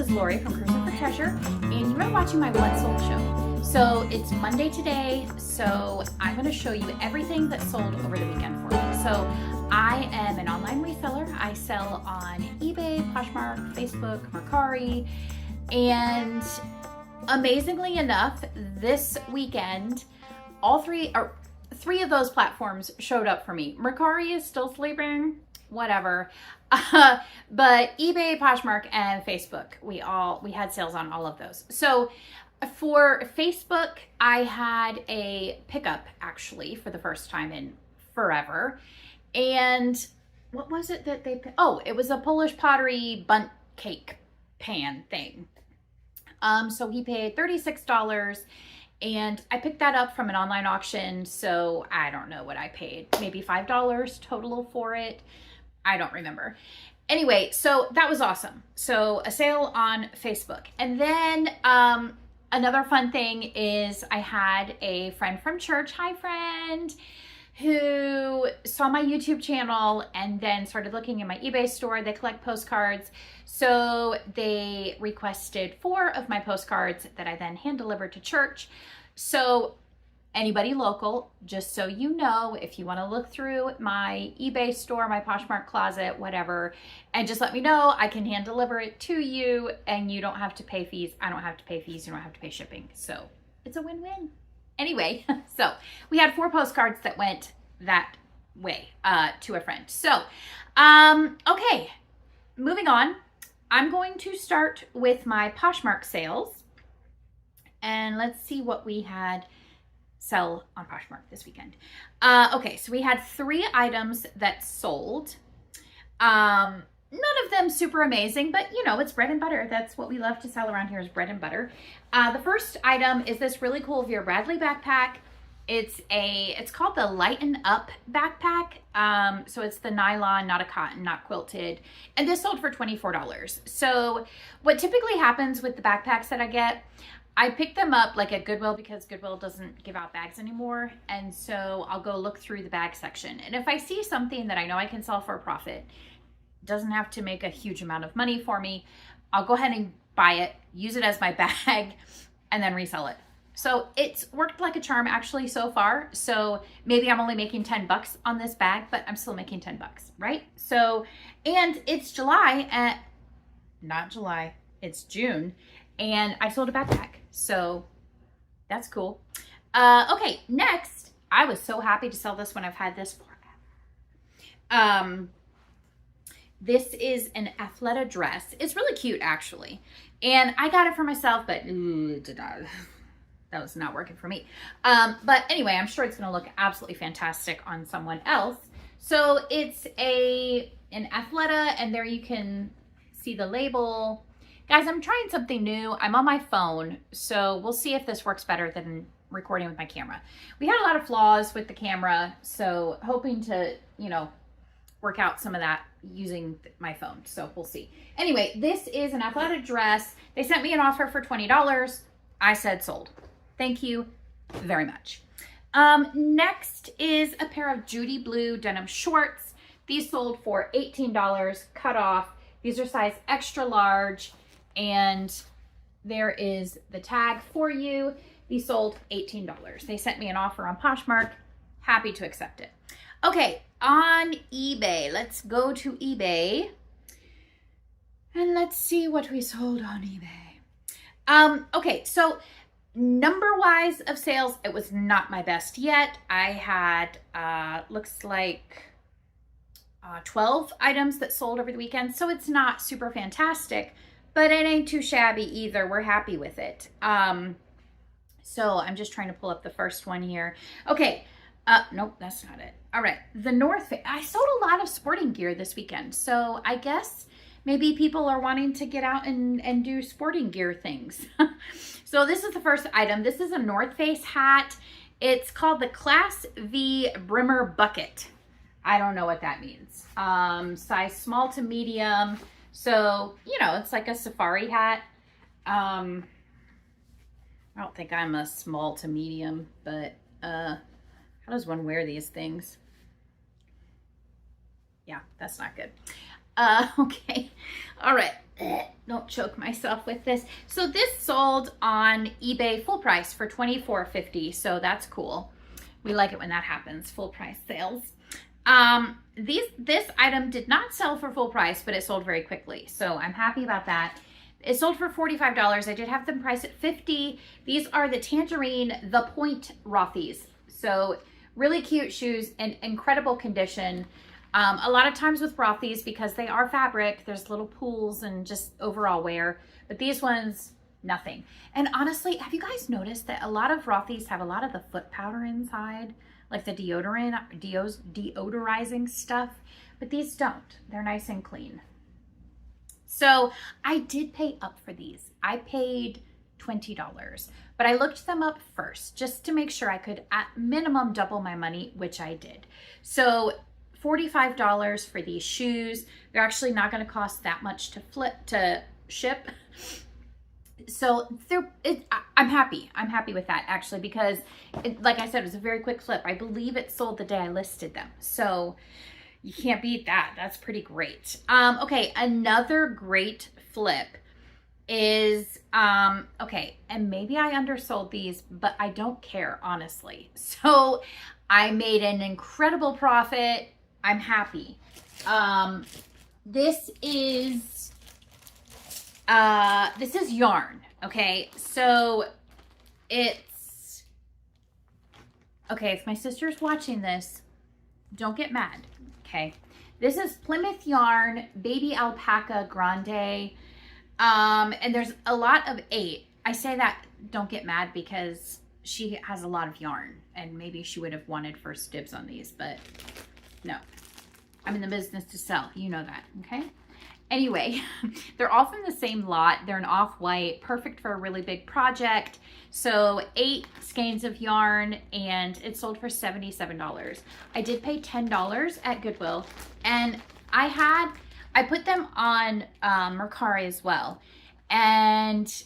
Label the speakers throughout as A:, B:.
A: is Lori from Cruising for Treasure, and you are watching my What Sold show. So it's Monday today, so I'm going to show you everything that sold over the weekend for me. So I am an online reseller. I sell on eBay, Poshmark, Facebook, Mercari, and amazingly enough, this weekend, three of those platforms showed up for me. Mercari is still sleeping, whatever. But eBay, Poshmark, and Facebook, we had sales on all of those. So for Facebook, I had a pickup actually for the first time in forever. And what was it that they, it was a Polish pottery bundt cake pan thing. So he paid $36 and I picked that up from an online auction. So I don't know what I paid, maybe $5 total for it. I don't remember. Anyway, so that was awesome. So a sale on Facebook. And then another fun thing is I had a friend from church, hi friend, who saw my YouTube channel and then started looking in my eBay store. They collect postcards. So they requested 4 of my postcards that I then hand delivered to church. So anybody local, just so you know, if you want to look through my eBay store, my Poshmark closet, whatever, and just let me know, I can hand deliver it to you and you don't have to pay fees. I don't have to pay fees. You don't have to pay shipping. So it's a win-win. Anyway, so we had 4 postcards that went that way to a friend. So, okay, moving on. I'm going to start with my Poshmark sales and let's see what we had sell on Poshmark this weekend. Okay, so we had 3 items that sold. None of them super amazing, but you know, it's bread and butter. That's what we love to sell around here is bread and butter. The first item is this really cool Vera Bradley backpack. It's called the Lighten Up backpack. So it's the nylon, not a cotton, not quilted. And this sold for $24. So what typically happens with the backpacks that I get, I pick them up like at Goodwill because Goodwill doesn't give out bags anymore. And so I'll go look through the bag section. And if I see something that I know I can sell for a profit, doesn't have to make a huge amount of money for me, I'll go ahead and buy it, use it as my bag, and then resell it. So it's worked like a charm actually so far. So maybe I'm only making 10 bucks on this bag, but I'm still making 10 bucks, right? So, and it's it's June, and I sold a backpack. So that's cool. Okay, next, I was so happy to sell this one. I've had this forever. This is an Athleta dress. It's really cute actually. And I got it for myself, but that was not working for me. But anyway, I'm sure it's gonna look absolutely fantastic on someone else. So it's an Athleta, and there you can see the label. Guys, I'm trying something new. I'm on my phone, so we'll see if this works better than recording with my camera. We had a lot of flaws with the camera, so hoping to, you know, work out some of that using my phone, so we'll see. Anyway, this is an Athleta dress. They sent me an offer for $20. I said sold. Thank you very much. Next is a pair of Judy Blue denim shorts. These sold for $18, cut off. These are size extra large, and there is the tag for you. These sold $18. They sent me an offer on Poshmark. Happy to accept it. Okay, on eBay, let's go to eBay and let's see what we sold on eBay. Okay, so number-wise of sales, it was not my best yet. I had, looks like 12 items that sold over the weekend, so it's not super fantastic, but it ain't too shabby either. We're happy with it. So I'm just trying to pull up the first one here. Okay, nope, that's not it. All right, the North Face. I sold a lot of sporting gear this weekend, so I guess maybe people are wanting to get out and do sporting gear things. So this is the first item. This is a North Face hat. It's called the Class V Brimmer Bucket. I don't know what that means. Size small to medium. So, you know, it's like a safari hat. I don't think I'm a small to medium, but how does one wear these things? Yeah, that's not good. Okay. All right. Don't choke myself with this. So this sold on eBay full price for $24.50. So that's cool. We like it when that happens, full price sales. This item did not sell for full price, but it sold very quickly. So I'm happy about that. It sold for $45. I did have them priced at $50. These are the Tangerine The Point Rothy's. So really cute shoes in incredible condition. A lot of times with Rothy's, because they are fabric, there's little pools and just overall wear. But these ones, nothing. And honestly, have you guys noticed that a lot of Rothy's have a lot of the foot powder inside? Like the deodorizing stuff. But these don't. They're nice and clean. So I did pay up for these. I paid $20. But I looked them up first just to make sure I could at minimum double my money, which I did. So $45 for these shoes. They're actually not going to cost that much to ship. So I'm happy. I'm happy with that actually, because like I said, it was a very quick flip. I believe it sold the day I listed them. So you can't beat that. That's pretty great. Okay, another great flip is, okay, and maybe I undersold these, but I don't care, honestly. So I made an incredible profit. I'm happy. This is yarn, okay? So it's, okay, if my sister's watching this, don't get mad, okay? This is Plymouth Yarn Baby Alpaca Grande, and there's a lot of 8. I say that, don't get mad, because she has a lot of yarn, and maybe she would have wanted first dibs on these, but no. I'm in the business to sell, you know that, okay? Anyway, they're all from the same lot. They're an off-white, perfect for a really big project. So 8 skeins of yarn, and it sold for $77. I did pay $10 at Goodwill, and I put them on Mercari as well, and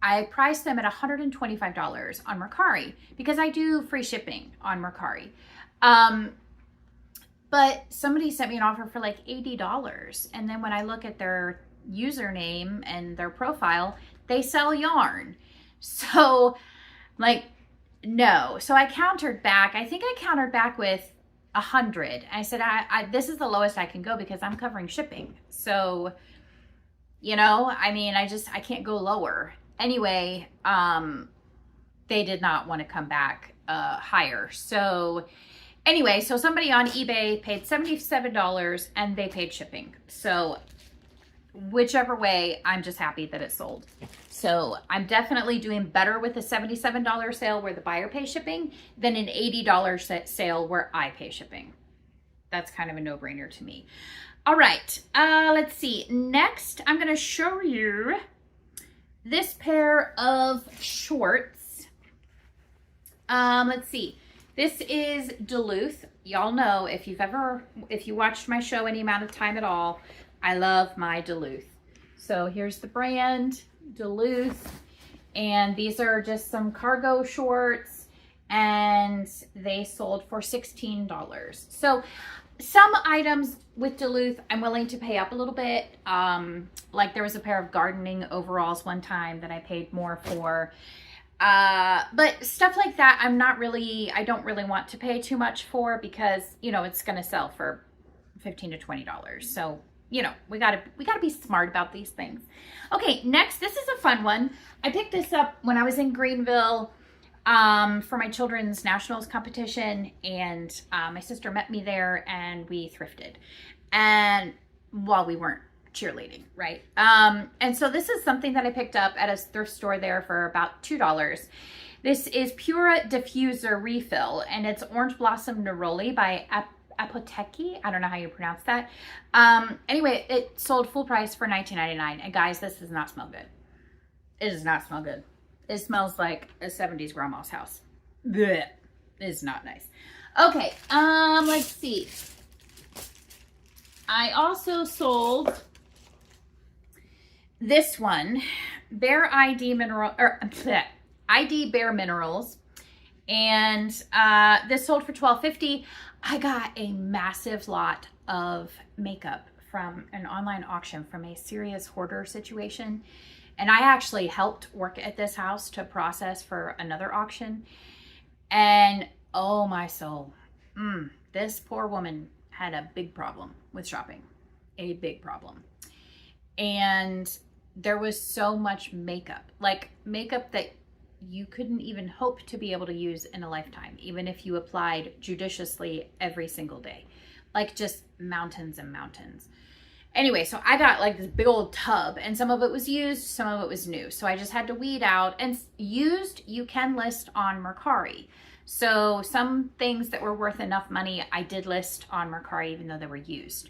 A: I priced them at $125 on Mercari because I do free shipping on Mercari. But somebody sent me an offer for like $80. And then when I look at their username and their profile, they sell yarn. So like, no. So I countered back. I think I countered back with 100. I said, this is the lowest I can go because I'm covering shipping. So, you know, I mean, I can't go lower. Anyway, they did not want to come back higher. So anyway, so somebody on eBay paid $77 and they paid shipping. So whichever way, I'm just happy that it sold. So I'm definitely doing better with a $77 sale where the buyer pays shipping than an $80 sale where I pay shipping. That's kind of a no-brainer to me. All right, let's see. Next, I'm going to show you this pair of shorts. Let's see. This is Duluth. Y'all know, if you watched my show any amount of time at all, I love my Duluth. So here's the brand, Duluth. And these are just some cargo shorts, and they sold for $16. So some items with Duluth, I'm willing to pay up a little bit. Like there was a pair of gardening overalls one time that I paid more for. But stuff like that, I don't really want to pay too much for because, you know, it's going to sell for $15 to $20. So, you know, we gotta be smart about these things. Okay, next, this is a fun one. I picked this up when I was in Greenville, for my children's nationals competition, and, my sister met me there and we thrifted. And while we weren't cheerleading, right? And so this is something that I picked up at a thrift store there for about $2. This is Pura Diffuser Refill, and it's Orange Blossom Neroli by Apoteki. I don't know how you pronounce that. Anyway, it sold full price for $19.99. And guys, this does not smell good. It does not smell good. It smells like a 70s grandma's house. Blech. It is not nice. Okay, let's see. I also sold this one, Bare ID Mineral, or ID Bare Minerals, and this sold for $12.50. I got a massive lot of makeup from an online auction from a serious hoarder situation. And I actually helped work at this house to process for another auction. And oh my soul, this poor woman had a big problem with shopping, a big problem. And there was so much makeup, like makeup that you couldn't even hope to be able to use in a lifetime, even if you applied judiciously every single day, like just mountains and mountains. Anyway, so I got like this big old tub, and some of it was used, some of it was new. So I just had to weed out. And used, you can list on Mercari. So some things that were worth enough money, I did list on Mercari, even though they were used.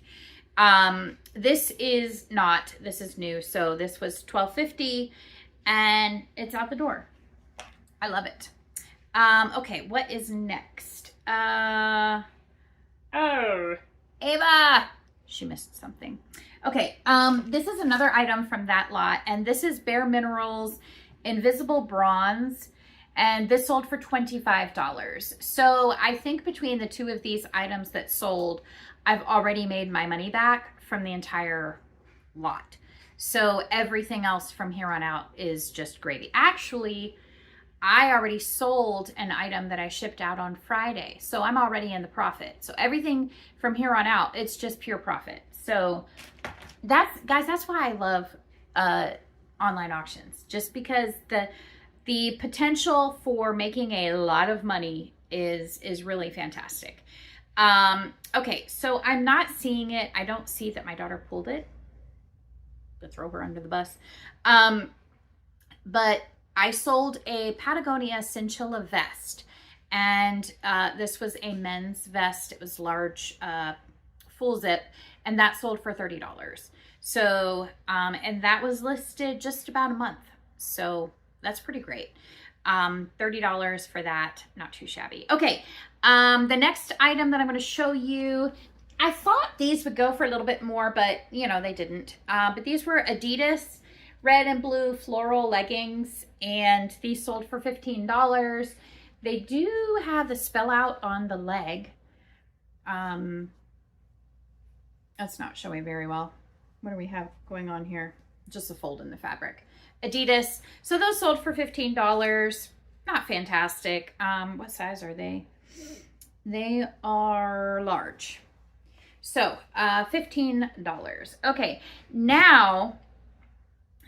A: This is not, this is new. So this was $12.50 and it's out the door. I love it. Okay, what is next? Oh, Ava, she missed something. Okay, this is another item from that lot, and this is Bare Minerals Invisible Bronze, and this sold for $25. So I think between the two of these items that sold, I've already made my money back from the entire lot. So everything else from here on out is just gravy. Actually, I already sold an item that I shipped out on Friday. So I'm already in the profit. So everything from here on out, it's just pure profit. So that's why I love online auctions, just because the potential for making a lot of money is really fantastic. Okay, so I'm not seeing it. I don't see that my daughter pulled it. Let's throw her under the bus. But I sold a Patagonia Cinchilla vest, and this was a men's vest. It was large, full zip, and that sold for $30. So, and that was listed just about a month. So that's pretty great. $30 for that, not too shabby. Okay, the next item that I'm going to show you, I thought these would go for a little bit more, but you know, they didn't. But these were Adidas red and blue floral leggings, and these sold for $15. They do have the spell out on the leg. That's not showing very well. What do we have going on here? Just a fold in the fabric. Adidas. So those sold for $15. Not fantastic. What size are they? They are large. So $15. Okay, now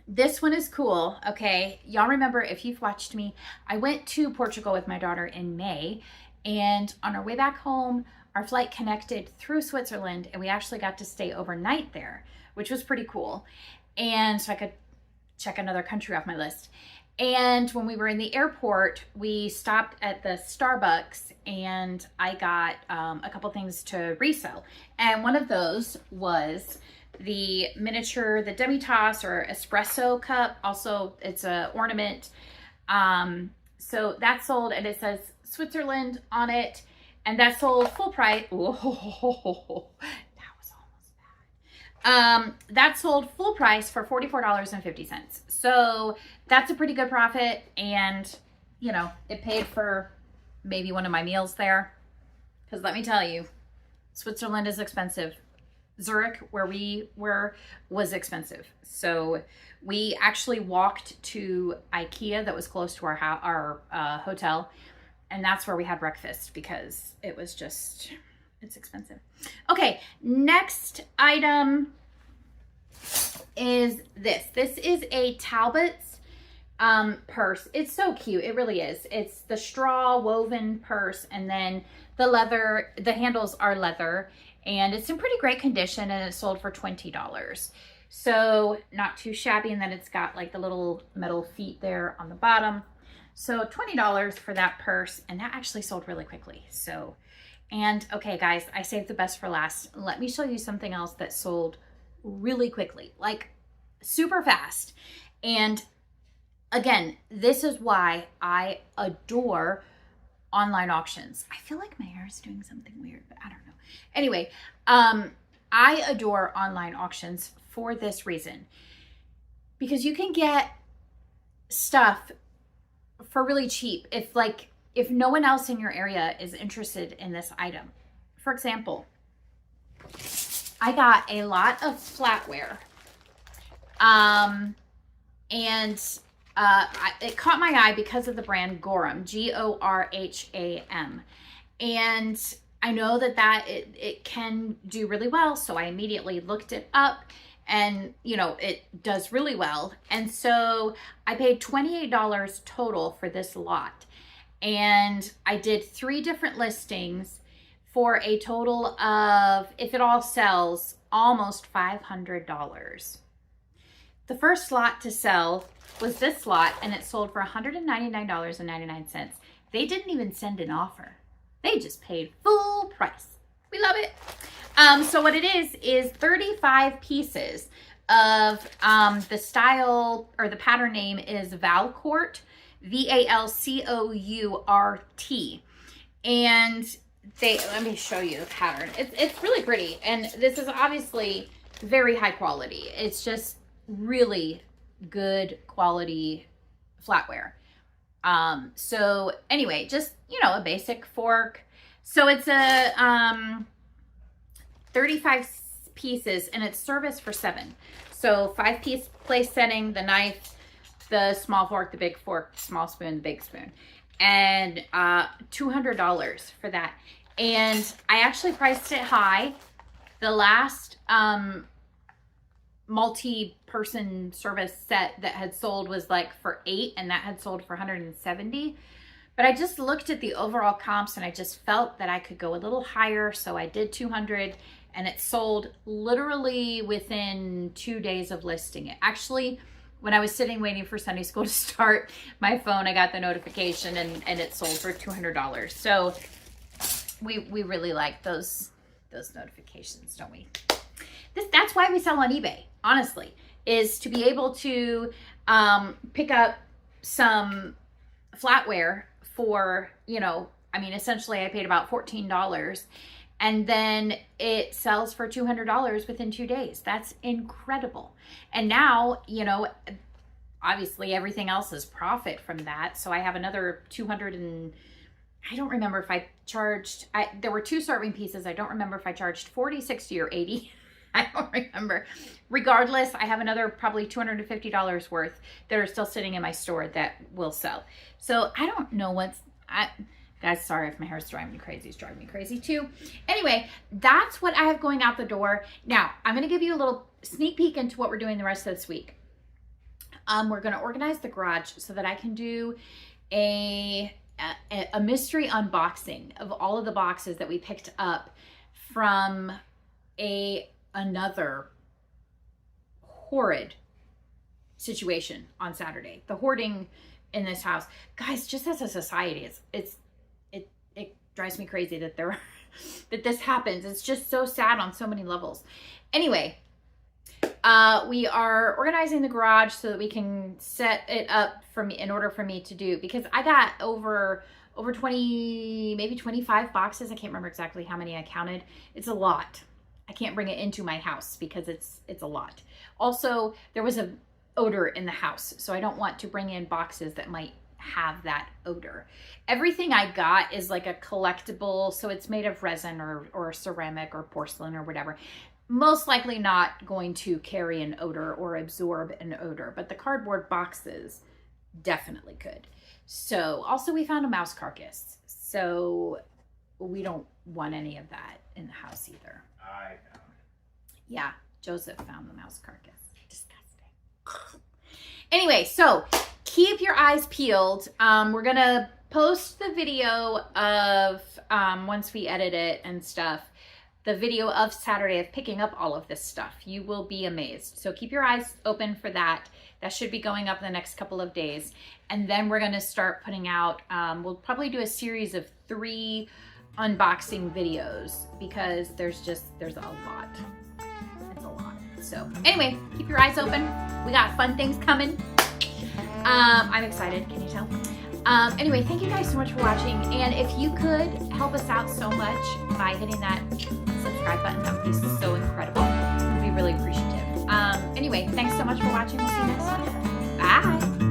A: this one is cool. Okay, y'all remember, if you've watched me, I went to Portugal with my daughter in May, and on our way back home, our flight connected through Switzerland, and we actually got to stay overnight there, which was pretty cool. And so I could check another country off my list. And when we were in the airport, we stopped at the Starbucks, and I got a couple things to resell. And one of those was the miniature, the demi-tasse or espresso cup. Also, it's a ornament. So that sold, and it says Switzerland on it, and that sold full price. Whoa, that was almost bad. That sold full price for $44.50. So that's a pretty good profit, and you know, it paid for maybe one of my meals there. Because let me tell you, Switzerland is expensive. Zurich, where we were, was expensive. So we actually walked to IKEA that was close to our hotel, and that's where we had breakfast because it was just, it's expensive. Okay, next item is this. This is a Talbot's purse. It's so cute. It really is. It's the straw woven purse, and then the leather, the handles are leather, and it's in pretty great condition, and it sold for $20. So not too shabby. And then it's got like the little metal feet there on the bottom. So $20 for that purse, and that actually sold really quickly. So, and okay guys, I saved the best for last. Let me show you something else that sold really quickly, like super fast. And again, this is why I adore online auctions. I feel like my hair is doing something weird, but I don't know. Anyway, I adore online auctions for this reason, because you can get stuff for really cheap if no one else in your area is interested in this item. For example, I got a lot of flatware. It caught my eye because of the brand Gorham, Gorham. And I know that it can do really well. So I immediately looked it up, and you know, it does really well. And so I paid $28 total for this lot. And I did 3 different listings for a total of, if it all sells, almost $500. The first lot to sell was this lot, and it sold for $199.99. They didn't even send an offer. They just paid full price. We love it. So what it is 35 pieces of the style, or the pattern name is Valcourt, Valcourt. And let me show you the pattern. It's really pretty. And this is obviously very high quality. It's just really good quality flatware. So anyway, just, you know, a basic fork. So it's a 35 pieces, and it's service for 7. So 5-piece place setting, the knife, the small fork, the big fork, small spoon, the big spoon, and $200 for that. And I actually priced it high. The last multi-person service set that had sold was like for 8, and that had sold for 170. But I just looked at the overall comps, and I just felt that I could go a little higher, so I did 200, and it sold literally within 2 days of listing it. Actually, when I was sitting waiting for Sunday school to start, my phone, I got the notification, and it sold for $200. So we really like those notifications, don't we? That's why we sell on eBay, honestly, is to be able to pick up some flatware for, you know, I mean, essentially I paid about $14, and then it sells for $200 within 2 days. That's incredible. And now, you know, obviously everything else is profit from that. So I have another 200, and I don't remember if I charged, there were 2 serving pieces. I don't remember if I charged 40, 60, or 80. I don't remember. Regardless, I have another probably $250 worth that are still sitting in my store that will sell. So I don't know guys, sorry if my hair is driving me crazy. It's driving me crazy too. Anyway, that's what I have going out the door. Now, I'm going to give you a little sneak peek into what we're doing the rest of this week. We're going to organize the garage so that I can do a mystery unboxing of all of the boxes that we picked up from another horrid situation on Saturday. The hoarding in this house, guys, just as a society, it drives me crazy that that this happens. It's just so sad on so many levels. Anyway, we are organizing the garage so that we can set it up in order for me to do, because I got over 20, maybe 25 boxes. I can't remember exactly how many I counted. It's a lot. I can't bring it into my house because it's a lot. Also, there was an odor in the house, so I don't want to bring in boxes that might have that odor. Everything I got is like a collectible, so it's made of resin or ceramic or porcelain or whatever. Most likely not going to carry an odor or absorb an odor, but the cardboard boxes definitely could. So also we found a mouse carcass, so we don't want any of that in the house either.
B: I found it.
A: Yeah, Joseph found the mouse carcass. Disgusting. Anyway, so keep your eyes peeled. We're gonna post the video of, once we edit it and stuff, the video of Saturday of picking up all of this stuff. You will be amazed. So keep your eyes open for that. That should be going up in the next couple of days. And then we're gonna start putting out, we'll probably do a series of 3 unboxing videos, because there's a lot. It's a lot. So anyway, keep your eyes open. We got fun things coming. I'm excited, can you tell? Anyway, thank you guys so much for watching. And if you could help us out so much by hitting that subscribe button, that would be so incredible. We'd be really appreciative. Anyway, thanks so much for watching. We'll see you next time. Bye.